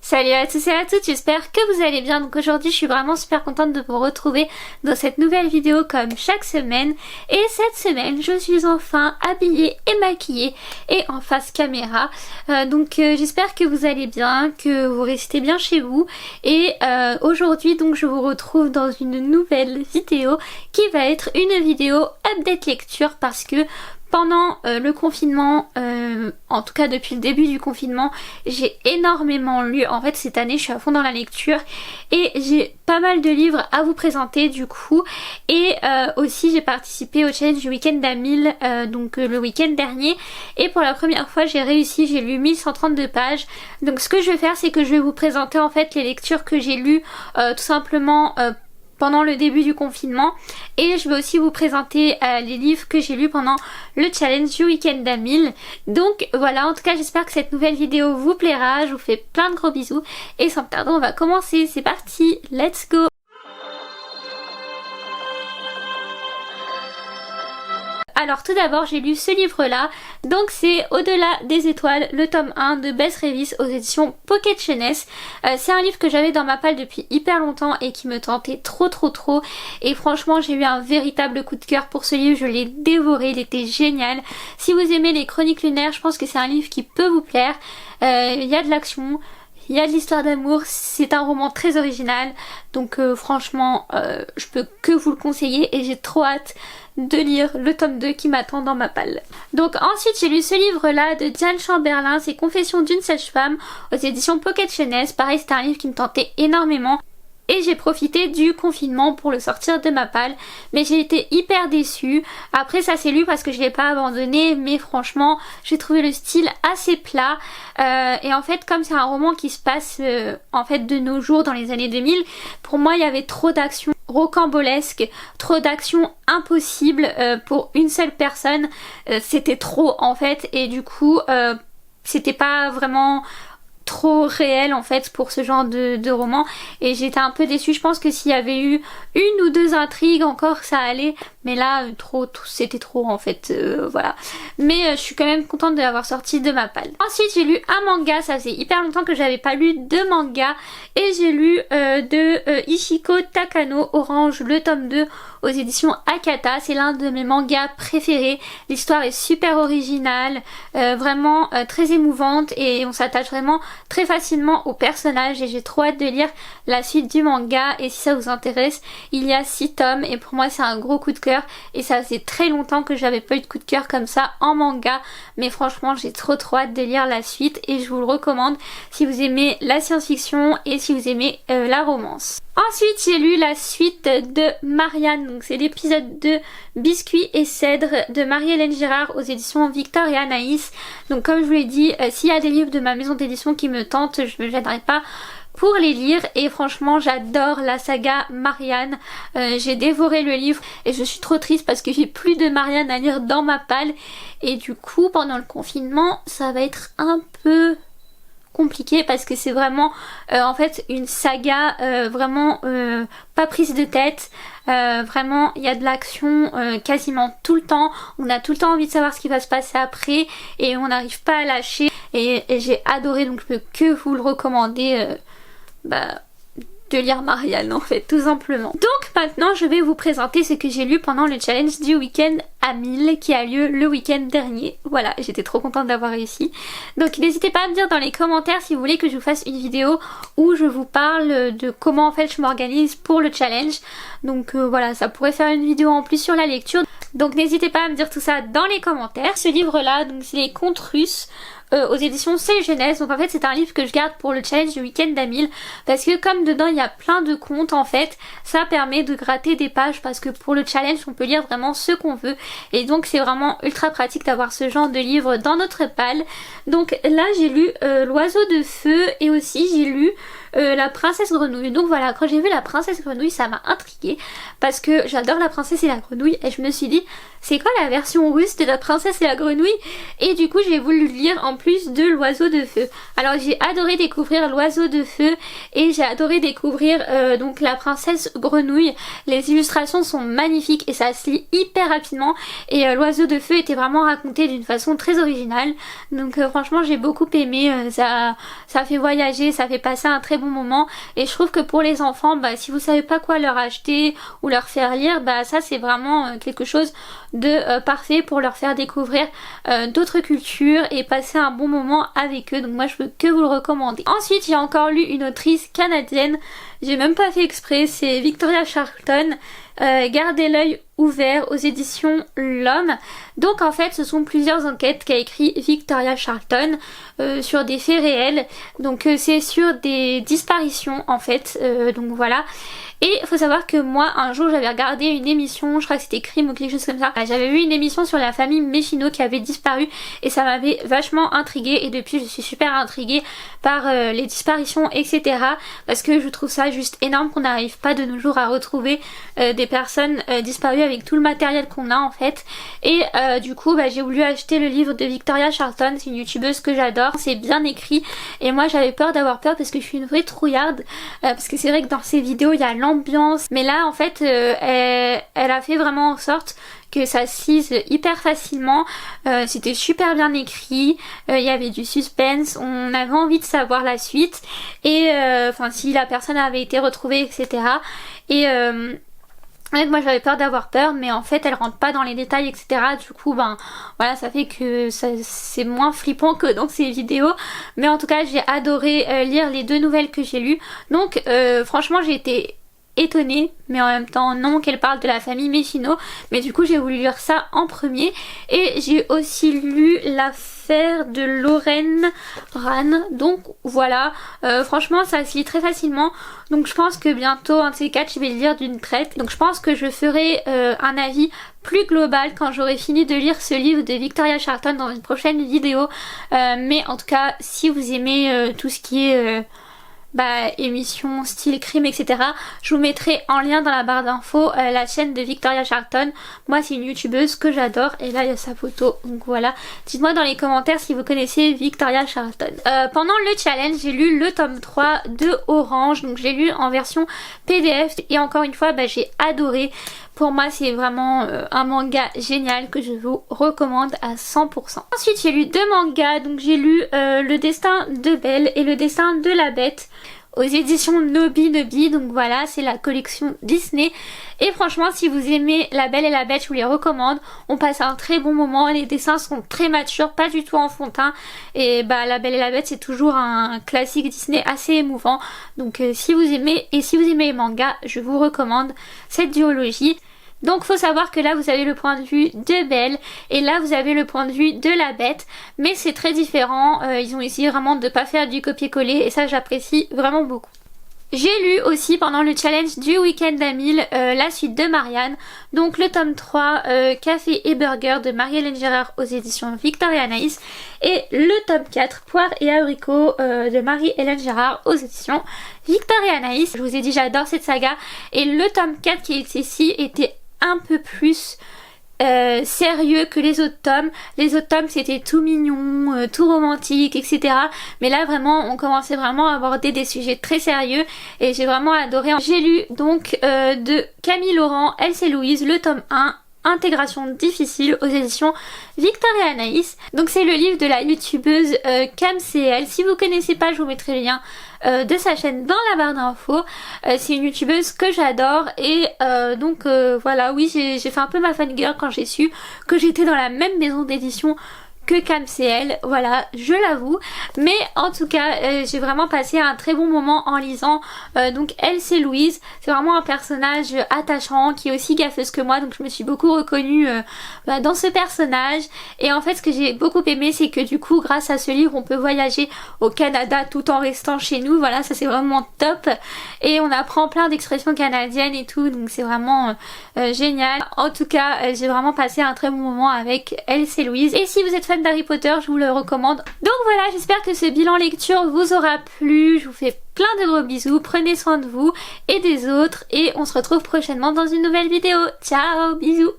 Salut à tous et à toutes, j'espère que vous allez bien. Donc aujourd'hui je suis vraiment super contente de vous retrouver dans cette nouvelle vidéo comme chaque semaine. Et cette semaine je suis enfin habillée et maquillée et en face caméra. J'espère que vous allez bien, que vous restez bien chez vous. Et aujourd'hui donc je vous retrouve dans une nouvelle vidéo qui va être une vidéo update lecture parce que pendant le confinement, en tout cas depuis le début du confinement, j'ai énormément lu. En fait cette année je suis à fond dans la lecture et j'ai pas mal de livres à vous présenter du coup. Et aussi j'ai participé au challenge du week-end à 1000 le week-end dernier. Et pour la première fois j'ai réussi, j'ai lu 1132 pages. Donc ce que je vais faire c'est que je vais vous présenter en fait les lectures que j'ai lues tout simplement pendant le début du confinement, et je vais aussi vous présenter les livres que j'ai lus pendant le challenge du week-end à 1000. Donc voilà, en tout cas j'espère que cette nouvelle vidéo vous plaira, je vous fais plein de gros bisous et sans plus tarder on va commencer, c'est parti, let's go. Alors tout d'abord j'ai lu ce livre là, donc c'est Au-delà des étoiles, le tome 1 de Bess Revis aux éditions Pocket Jeunesse. C'est un livre que j'avais dans ma palle depuis hyper longtemps et qui me tentait trop et franchement j'ai eu un véritable coup de cœur pour ce livre, je l'ai dévoré, il était génial. Si vous aimez les chroniques lunaires, je pense que c'est un livre qui peut vous plaire. Il y a de l'action, il y a de l'histoire d'amour, c'est un roman très original, donc franchement je peux que vous le conseiller et j'ai trop hâte de lire le tome 2 qui m'attend dans ma palle. Donc ensuite j'ai lu ce livre là de Diane Chamberlain, c'est Confessions d'une sage-femme aux éditions Pocket Jeunesse. Pareil c'est un livre qui me tentait énormément et j'ai profité du confinement pour le sortir de ma palle, mais j'ai été hyper déçue. Après ça s'est lu parce que je l'ai pas abandonné, mais franchement j'ai trouvé le style assez plat et en fait comme c'est un roman qui se passe en fait de nos jours dans les années 2000, pour moi il y avait trop d'action rocambolesque, trop d'action impossible pour une seule personne, c'était trop en fait, et du coup c'était pas vraiment trop réel en fait pour ce genre de roman et j'étais un peu déçue. Je pense que s'il y avait eu une ou deux intrigues encore ça allait, mais là c'était trop en fait, voilà. Mais je suis quand même contente de l'avoir sorti de ma palle. Ensuite j'ai lu un manga, ça faisait hyper longtemps que j'avais pas lu de manga, et j'ai lu de Ishiko Takano, Orange, le tome 2 aux éditions Akata. C'est l'un de mes mangas préférés, l'histoire est super originale, vraiment très émouvante et on s'attache vraiment très facilement aux personnages et j'ai trop hâte de lire la suite du manga. Et si ça vous intéresse, il y a 6 tomes et pour moi c'est un gros coup de cœur et ça faisait très longtemps que j'avais pas eu de coup de cœur comme ça en manga, mais franchement j'ai trop hâte de lire la suite et je vous le recommande si vous aimez la science-fiction et si vous aimez la romance. Ensuite j'ai lu la suite de Marianne, donc c'est l'épisode 2 Biscuits et Cèdre de Marie-Hélène Girard aux éditions Victor et Anaïs. Donc comme je vous l'ai dit, s'il y a des livres de ma maison d'édition qui me tentent, je ne me gênerai pas pour les lire et franchement j'adore la saga Marianne. J'ai dévoré le livre et je suis trop triste parce que j'ai plus de Marianne à lire dans ma palle et du coup pendant le confinement ça va être un peu compliqué parce que c'est vraiment en fait une saga vraiment pas prise de tête, vraiment il y a de l'action quasiment tout le temps, on a tout le temps envie de savoir ce qui va se passer après et on n'arrive pas à lâcher et j'ai adoré, donc je peux que vous le recommander de lire Marianne en fait tout simplement. Donc maintenant je vais vous présenter ce que j'ai lu pendant le challenge du week-end à 1000 qui a lieu le week-end dernier. Voilà, j'étais trop contente d'avoir réussi. Donc n'hésitez pas à me dire dans les commentaires si vous voulez que je vous fasse une vidéo où je vous parle de comment en fait je m'organise pour le challenge. Donc voilà, ça pourrait faire une vidéo en plus sur la lecture. Donc n'hésitez pas à me dire tout ça dans les commentaires. Ce livre là, donc c'est les contes russes aux éditions Seuil Jeunesse. Donc en fait c'est un livre que je garde pour le challenge du week-end à 1000 parce que comme dedans il y a plein de contes en fait, ça permet de gratter des pages parce que pour le challenge on peut lire vraiment ce qu'on veut et donc c'est vraiment ultra pratique d'avoir ce genre de livre dans notre palle. Donc là j'ai lu L'oiseau de feu et aussi j'ai lu La princesse grenouille. Donc voilà, quand j'ai vu La princesse grenouille ça m'a intriguée parce que j'adore La princesse et la grenouille et je me suis dit c'est quoi la version russe de La princesse et la grenouille, et du coup j'ai voulu le lire. En plus plus de l'oiseau de feu. Alors j'ai adoré découvrir l'oiseau de feu et j'ai adoré découvrir donc la princesse grenouille. Les illustrations sont magnifiques et ça se lit hyper rapidement et l'oiseau de feu était vraiment raconté d'une façon très originale. Donc franchement j'ai beaucoup aimé, ça fait voyager, ça fait passer un très bon moment et je trouve que pour les enfants, si vous savez pas quoi leur acheter ou leur faire lire, ça c'est vraiment quelque chose de parfait pour leur faire découvrir d'autres cultures et passer un bon moment avec eux. Donc moi je peux que vous le recommander. Ensuite j'ai encore lu une autrice canadienne, j'ai même pas fait exprès, c'est Victoria Charlton, Gardez l'œil ouvert aux éditions L'Homme. Donc en fait ce sont plusieurs enquêtes qu'a écrit Victoria Charlton sur des faits réels. Donc c'est sur des disparitions en fait, donc voilà. Et il faut savoir que moi un jour j'avais regardé une émission, je crois que c'était Crime ou quelque chose comme ça. J'avais vu une émission sur la famille Méchineau qui avait disparu et ça m'avait vachement intriguée et depuis je suis super intriguée par les disparitions etc. Parce que je trouve ça juste énorme qu'on n'arrive pas de nos jours à retrouver des personnes disparues avec tout le matériel qu'on a en fait. Et du coup j'ai voulu acheter le livre de Victoria Charlton, c'est une youtubeuse que j'adore, c'est bien écrit et moi j'avais peur d'avoir peur parce que je suis une vraie trouillarde, parce que c'est vrai que dans ses vidéos il y a l'ambiance, mais là en fait elle a fait vraiment en sorte que ça se lise hyper facilement, c'était super bien écrit, il y avait du suspense, on avait envie de savoir la suite et enfin si la personne avait été retrouvée etc. Et moi j'avais peur d'avoir peur mais en fait elle rentre pas dans les détails etc. Du coup voilà ça fait que c'est moins flippant que dans ces vidéos. Mais en tout cas j'ai adoré lire les 2 nouvelles que j'ai lues. Donc franchement j'ai été étonnée mais en même temps non qu'elle parle de la famille Méchineau, mais du coup j'ai voulu lire ça en premier. Et j'ai aussi lu l'affaire de Lorraine Ran, donc voilà, franchement ça se lit très facilement, donc je pense que bientôt un de ces 4 je vais le lire d'une traite. Donc je pense que je ferai un avis plus global quand j'aurai fini de lire ce livre de Victoria Charlton dans une prochaine vidéo, mais en tout cas si vous aimez tout ce qui est émission style crime etc, je vous mettrai en lien dans la barre d'infos la chaîne de Victoria Charlton. Moi c'est une youtubeuse que j'adore et là il y a sa photo, donc voilà, dites moi dans les commentaires si vous connaissez Victoria Charlton. Pendant le challenge j'ai lu le tome 3 de Orange, donc j'ai lu en version PDF et encore une fois j'ai adoré. Pour moi c'est vraiment un manga génial que je vous recommande à 100%. Ensuite j'ai lu 2 mangas, donc j'ai lu Le Destin de Belle et Le Destin de la Bête aux éditions Nobi Nobi, donc voilà c'est la collection Disney. Et franchement si vous aimez La Belle et la Bête je vous les recommande, on passe un très bon moment, les dessins sont très matures, pas du tout enfantins et La Belle et la Bête c'est toujours un classique Disney assez émouvant. Donc si vous aimez les mangas je vous recommande cette duologie. Donc faut savoir que là vous avez le point de vue de Belle et là vous avez le point de vue de la Bête, mais c'est très différent, ils ont essayé vraiment de pas faire du copier-coller et ça j'apprécie vraiment beaucoup. J'ai lu aussi pendant le challenge du week-end à 1000 la suite de Marianne, donc le tome 3 Café et Burger de Marie-Hélène Gérard aux éditions Victoria Anaïs et le tome 4 Poire et Abricot de Marie-Hélène Gérard aux éditions Victoria Anaïs. Je vous ai dit j'adore cette saga et le tome 4 qui est ici était un peu plus sérieux que les autres tomes. Les autres tomes c'était tout mignon, tout romantique etc. Mais là vraiment on commençait vraiment à aborder des sujets très sérieux et j'ai vraiment adoré. J'ai lu donc de Camille Laurent, Else et Louise le tome 1 Intégration difficile aux éditions Victoria Anaïs. Donc c'est le livre de la youtubeuse CamCL. Si vous connaissez pas je vous mettrai le lien de sa chaîne dans la barre d'infos. C'est une youtubeuse que j'adore et donc voilà, oui j'ai fait un peu ma fangirl quand j'ai su que j'étais dans la même maison d'édition que CamCL, voilà, je l'avoue. Mais en tout cas j'ai vraiment passé un très bon moment en lisant donc Else et Louise. C'est vraiment un personnage attachant qui est aussi gaffeuse que moi, donc je me suis beaucoup reconnue dans ce personnage. Et en fait ce que j'ai beaucoup aimé c'est que du coup grâce à ce livre on peut voyager au Canada tout en restant chez nous, voilà, ça c'est vraiment top et on apprend plein d'expressions canadiennes et tout, donc c'est vraiment génial. En tout cas j'ai vraiment passé un très bon moment avec Else et Louise et si vous êtes fan d'Harry Potter je vous le recommande. Donc voilà, j'espère que ce bilan lecture vous aura plu, je vous fais plein de gros bisous, prenez soin de vous et des autres et on se retrouve prochainement dans une nouvelle vidéo. Ciao, bisous.